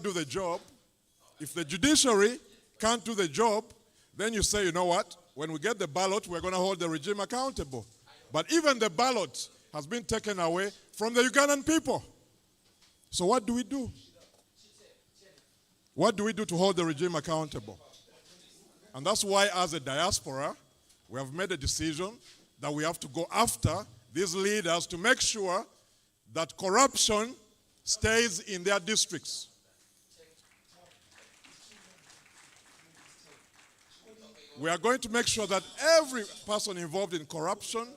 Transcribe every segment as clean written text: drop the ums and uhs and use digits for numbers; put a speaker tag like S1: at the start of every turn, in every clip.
S1: do the job, if the judiciary can't do the job, then you say, you know what, when we get the ballot, we're going to hold the regime accountable. But even the ballot has been taken away from the Ugandan people. So what do we do? What do we do to hold the regime accountable? And that's why, as a diaspora, we have made a decision that we have to go after these leaders to make sure that corruption stays in their districts. We are going to make sure that every person involved in corruption,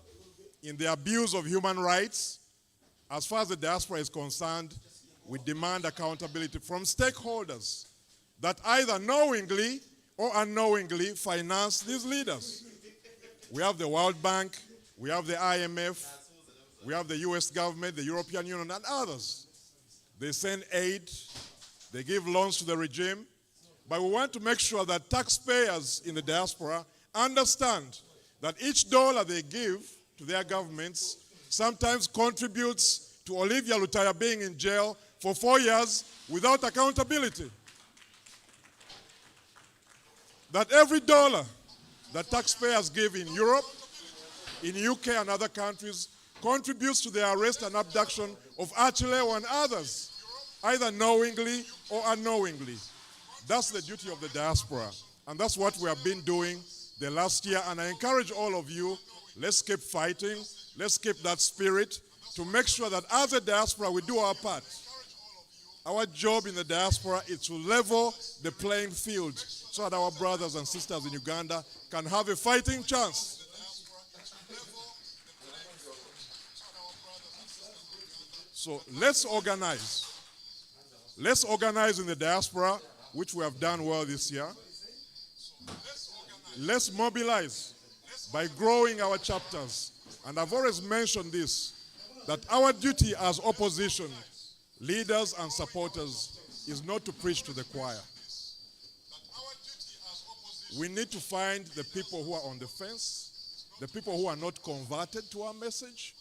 S1: in the abuse of human rights, as far as the diaspora is concerned, we demand accountability from stakeholders that either knowingly or unknowingly finance these leaders. We have the World Bank, we have the IMF, we have the US government, the European Union, and others. They send aid, they give loans to the regime, but we want to make sure that taxpayers in the diaspora understand that each dollar they give to their governments sometimes contributes to Olivia Lutaya being in jail for 4 years without accountability. That every dollar that taxpayers give in Europe, in UK and other countries contributes to the arrest and abduction of Achileo and others, either knowingly or unknowingly. That's the duty of the diaspora, and that's what we have been doing the last year, and I encourage all of you, let's keep fighting, let's keep that spirit to make sure that as a diaspora we do our part. Our job in the diaspora is to level the playing field so that our brothers and sisters in Uganda can have a fighting chance. So let's organize. Let's organize in the diaspora, which we have done well this year. Let's mobilize by growing our chapters. And I've always mentioned this, that our duty as opposition leaders and supporters is not to preach to the choir. We need to find the people who are on the fence, the people who are not converted to our message,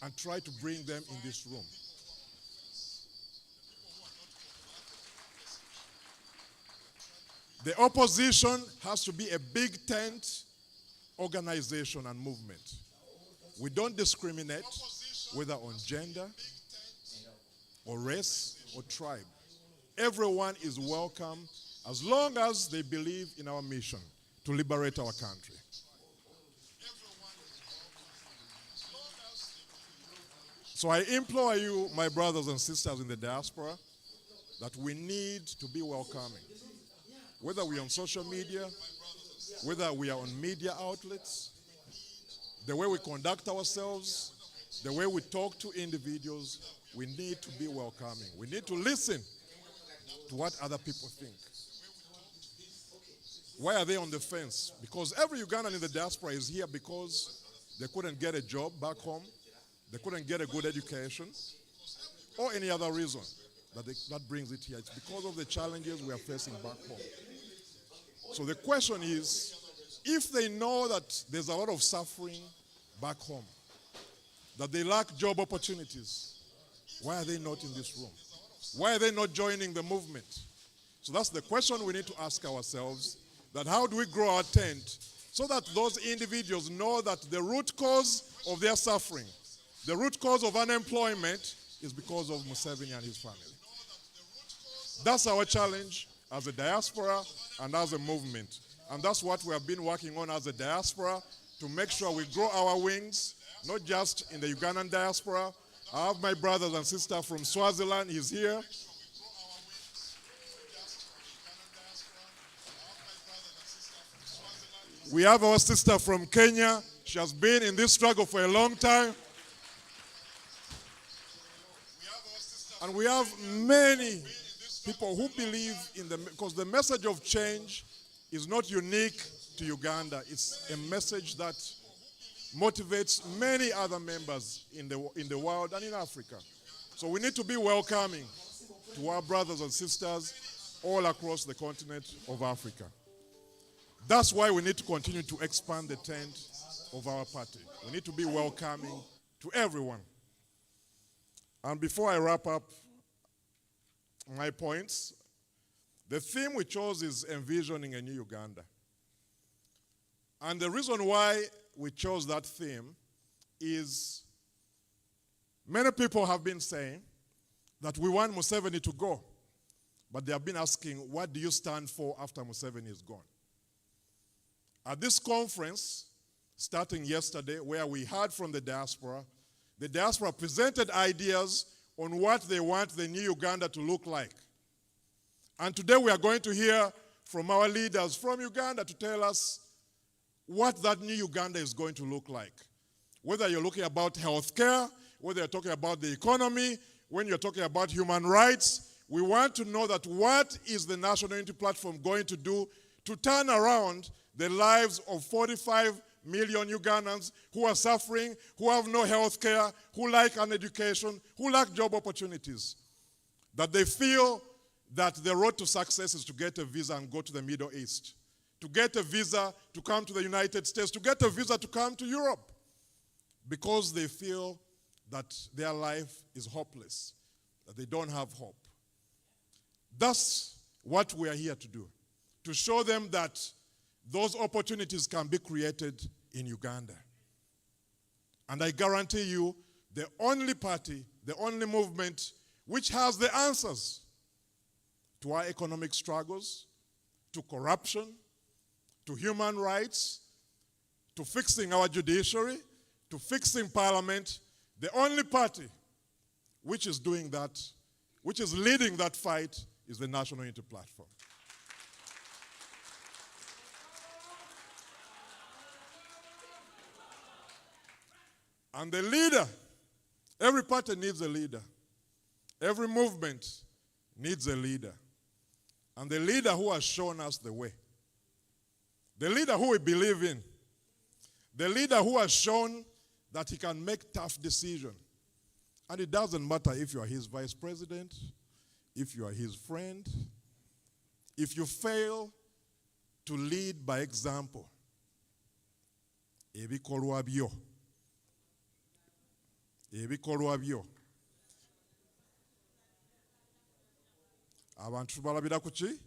S1: and try to bring them in this room. The opposition has to be a big tent organization and movement. We don't discriminate whether on gender or race or tribe. Everyone is welcome as long as they believe in our mission to liberate our country. So I implore you, my brothers and sisters in the diaspora, that we need to be welcoming. Whether we're on social media, whether we are on media outlets, the way we conduct ourselves, the way we talk to individuals, we need to be welcoming. We need to listen to what other people think. Why are they on the fence? Because every Ugandan in the diaspora is here because they couldn't get a job back home, they couldn't get a good education, or any other reason that brings it here. It's because of the challenges we are facing back home. So the question is, if they know that there's a lot of suffering back home, that they lack job opportunities, why are they not in this room? Why are they not joining the movement? So that's the question we need to ask ourselves, that how do we grow our tent so that those individuals know that the root cause of their suffering, the root cause of unemployment is because of Museveni and his family. That's our challenge as a diaspora and as a movement. And that's what we have been working on as a diaspora, to make sure we grow our wings, not just in the Ugandan diaspora. I have my brothers and sisters from Swaziland, he's here. We have our sister from Kenya. She has been in this struggle for a long time. And we have many people who believe in because the message of change is not unique to Uganda. It's a message that motivates many other members in the world and in Africa. So we need to be welcoming to our brothers and sisters all across the continent of Africa. That's why we need to continue to expand the tent of our party. We need to be welcoming to everyone. And before I wrap up, my points. The theme we chose is envisioning a new Uganda. And the reason why we chose that theme is many people have been saying that we want Museveni to go. But they have been asking, what do you stand for after Museveni is gone? At this conference, starting yesterday, where we heard from the diaspora presented ideas on what they want the new Uganda to look like. And today we are going to hear from our leaders from Uganda to tell us what that new Uganda is going to look like. Whether you're looking about healthcare, whether you're talking about the economy, when you're talking about human rights, we want to know that what is the National Unity Platform going to do to turn around the lives of 45 million Ugandans who are suffering, who have no health care, who lack an education, who lack job opportunities. That they feel that the road to success is to get a visa and go to the Middle East, to get a visa to come to the United States, to get a visa to come to Europe, because they feel that their life is hopeless, that they don't have hope. That's what we are here to do, to show them that those opportunities can be created in Uganda. And I guarantee you, the only party, the only movement which has the answers to our economic struggles, to corruption, to human rights, to fixing our judiciary, to fixing parliament, the only party which is doing that, which is leading that fight, is the National Unity Platform. And the leader, every party needs a leader. Every movement needs a leader. And the leader who has shown us the way. The leader who we believe in. The leader who has shown that he can make tough decisions. And it doesn't matter if you are his vice president, if you are his friend, if you fail to lead by example. Ebikolwa byo. Ebikolwa byo. Abantu balabira ku ki?